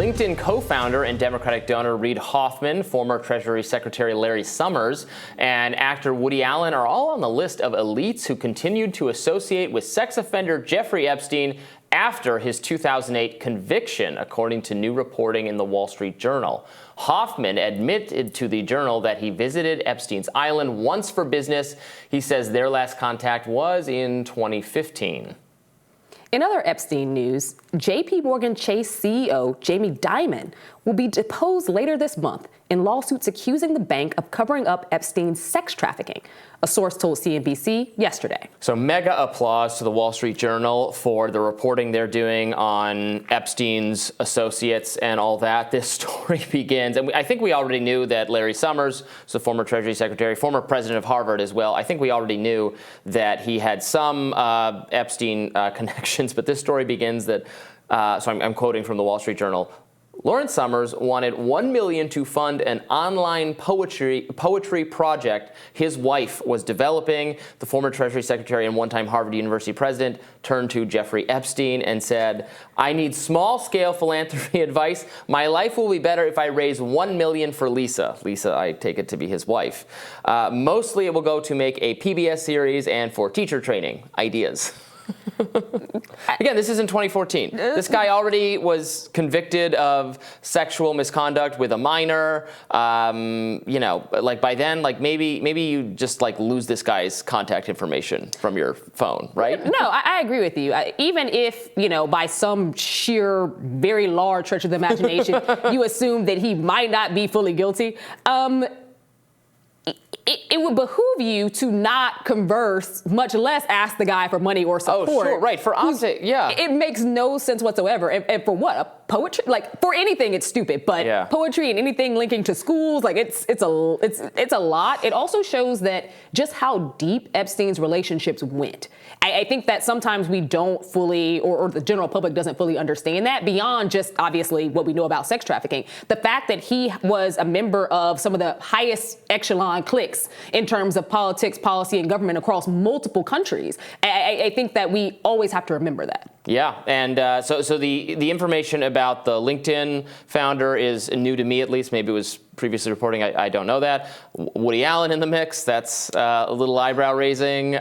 LinkedIn co-founder and Democratic donor Reid Hoffman, former Treasury Secretary Larry Summers, and actor Woody Allen are all on the list of elites who continued to associate with sex offender Jeffrey Epstein after his 2008 conviction, according to new reporting in the Wall Street Journal. Hoffman admitted to the Journal that he visited Epstein's island once for business. He says their last contact was in 2015. In other Epstein news, JPMorgan Chase CEO Jamie Dimon will be deposed later this month in lawsuits accusing the bank of covering up Epstein's sex trafficking, a source told CNBC yesterday. So mega applause to the Wall Street Journal for the reporting they're doing on Epstein's associates and all that. This story begins, and I think we already knew that Larry Summers, so former Treasury Secretary, former president of Harvard as well, I think we already knew that he had some Epstein connections, but this story begins that, so I'm quoting from the Wall Street Journal, Lawrence Summers wanted $1 million to fund an online poetry project his wife was developing. The former Treasury Secretary and one-time Harvard University president turned to Jeffrey Epstein and said, "I need small-scale philanthropy advice. My life will be better if I raise $1 million for Lisa." Lisa, I take it to be his wife. Mostly it will go to make a PBS series and for teacher training ideas. Again, this is in 2014. This guy already was convicted of sexual misconduct with a minor. You know, like by then, like maybe you just like lose this guy's contact information from your phone, right? No, I agree with you. Even if, you know, by some sheer, very large stretch of the imagination, you assume that he might not be fully guilty. It would behoove you to not converse, much less ask the guy for money or support. Oh, sure, right. For opposite, yeah. It makes no sense whatsoever. And for what? A poetry? Like, for anything, it's stupid. But poetry and anything linking to schools, like, it's a lot. It also shows that just how deep Epstein's relationships went. I think that sometimes we don't fully, or the general public doesn't fully understand that, beyond just, obviously, what we know about sex trafficking. The fact that he was a member of some of the highest echelon cliques in terms of politics, policy, and government across multiple countries. I think that we always have to remember that. Yeah, and so the information about the LinkedIn founder is new to me, at least. Maybe it was previously reporting. I don't know that. Woody Allen in the mix. That's a little eyebrow raising.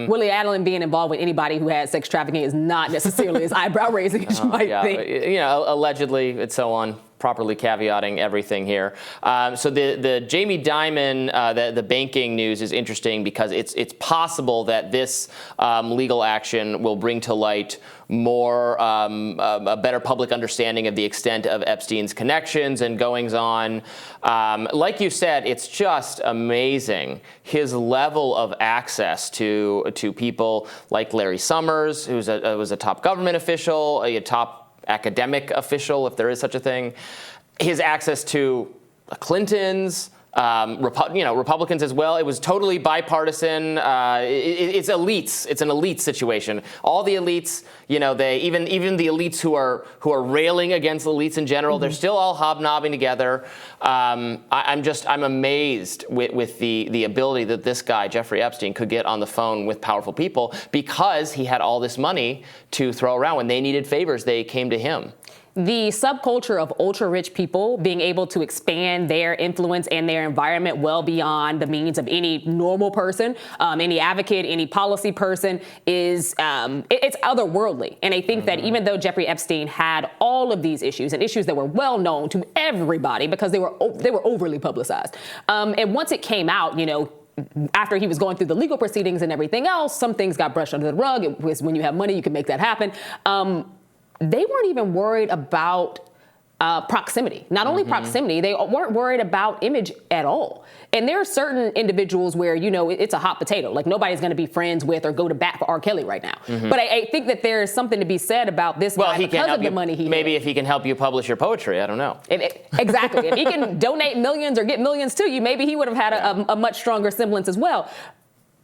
Woody Allen being involved with anybody who had sex trafficking is not necessarily as eyebrow raising as you might think. You know, allegedly, and so on. Properly caveating everything here. So the Jamie Dimon, the banking news is interesting because it's possible that this legal action will bring to light more a better public understanding of the extent of Epstein's connections and goings on. Like you said, it's just amazing his level of access to people like Larry Summers, who was a top government official, a top academic official, if there is such a thing, his access to Clintons, Republicans as well. It was totally bipartisan. It's elites. It's an elite situation. All the elites, you know, they even the elites who are railing against elites in general, they're still all hobnobbing together. I'm amazed with the ability that this guy Jeffrey Epstein could get on the phone with powerful people because he had all this money to throw around. When they needed favors, they came to him. The subculture of ultra-rich people being able to expand their influence and their environment well beyond the means of any normal person, any advocate, any policy person is, it's otherworldly. And I think that even though Jeffrey Epstein had all of these issues and issues that were well known to everybody because they were overly publicized, and once it came out, you know, after he was going through the legal proceedings and everything else, some things got brushed under the rug. It was when you have money, you can make that happen. They weren't even worried about proximity. Not only proximity, they weren't worried about image at all. And there are certain individuals where, you know, it's a hot potato. Like, nobody's going to be friends with or go to bat for R. Kelly right now. But I think that there is something to be said about this guy because of the money he maybe had. If he can help you publish your poetry, I don't know. Exactly. If he can donate millions or get millions to you, maybe he would have had a much stronger semblance as well.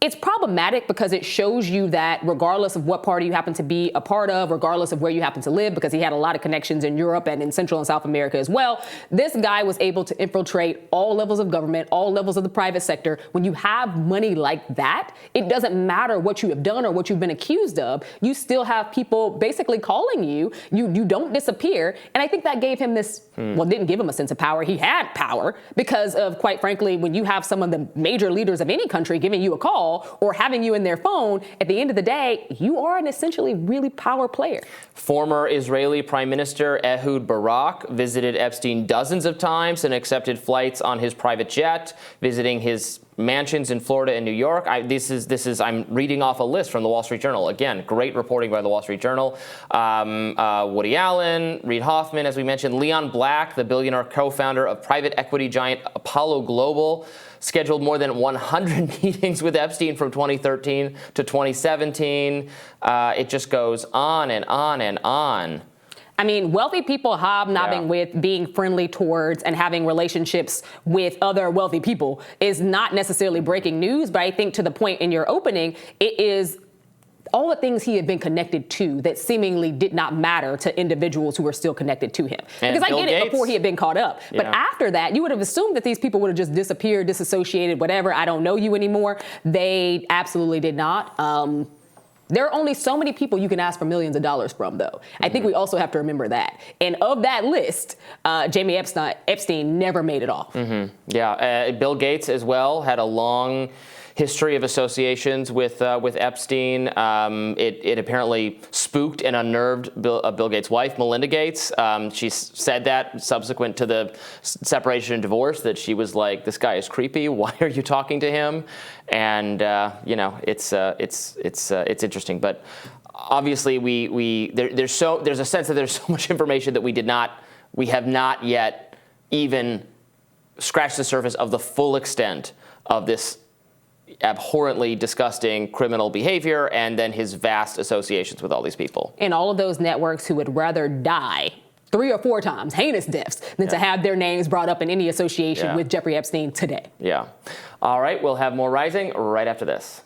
It's problematic because it shows you that regardless of what party you happen to be a part of, regardless of where you happen to live, because he had a lot of connections in Europe and in Central and South America as well, this guy was able to infiltrate all levels of government, all levels of the private sector. When you have money like that, it doesn't matter what you have done or what you've been accused of. You still have people basically calling you. You don't disappear. And I think that gave him this, well, didn't give him a sense of power. He had power because of, quite frankly, when you have some of the major leaders of any country giving you a call, or having you in their phone, at the end of the day, you are an essentially really power player. Former Israeli Prime Minister Ehud Barak visited Epstein dozens of times and accepted flights on his private jet, visiting his mansions in Florida and New York. I'm reading off a list from the Wall Street Journal. Again, great reporting by the Wall Street Journal. Woody Allen, Reid Hoffman, as we mentioned, Leon Black, the billionaire co-founder of private equity giant Apollo Global, scheduled more than 100 meetings with Epstein from 2013 to 2017. It just goes on and on and on. I mean, wealthy people hobnobbing with, being friendly towards, and having relationships with other wealthy people is not necessarily breaking news, but I think to the point in your opening, it is all the things he had been connected to that seemingly did not matter to individuals who were still connected to him. And because Bill I get Gates. it before he had been caught up. But after that, you would have assumed that these people would have just disappeared, disassociated, whatever. I don't know you anymore. They absolutely did not. There are only so many people you can ask for millions of dollars from, though. I think we also have to remember that. And of that list, Jamie Epstein never made it off. Yeah, Bill Gates as well had a long history of associations with Epstein. It apparently spooked and unnerved Bill Gates' wife, Melinda Gates. She said that subsequent to the separation and divorce, that she was like, "This guy is creepy. Why are you talking to him?" And it's interesting. But obviously, there's a sense that there's so much information that we have not yet even scratched the surface of the full extent of this abhorrently disgusting criminal behavior, and then his vast associations with all these people. And all of those networks who would rather die 3 or 4 times, heinous deaths, than to have their names brought up in any association with Jeffrey Epstein today. Yeah. All right, we'll have more Rising right after this.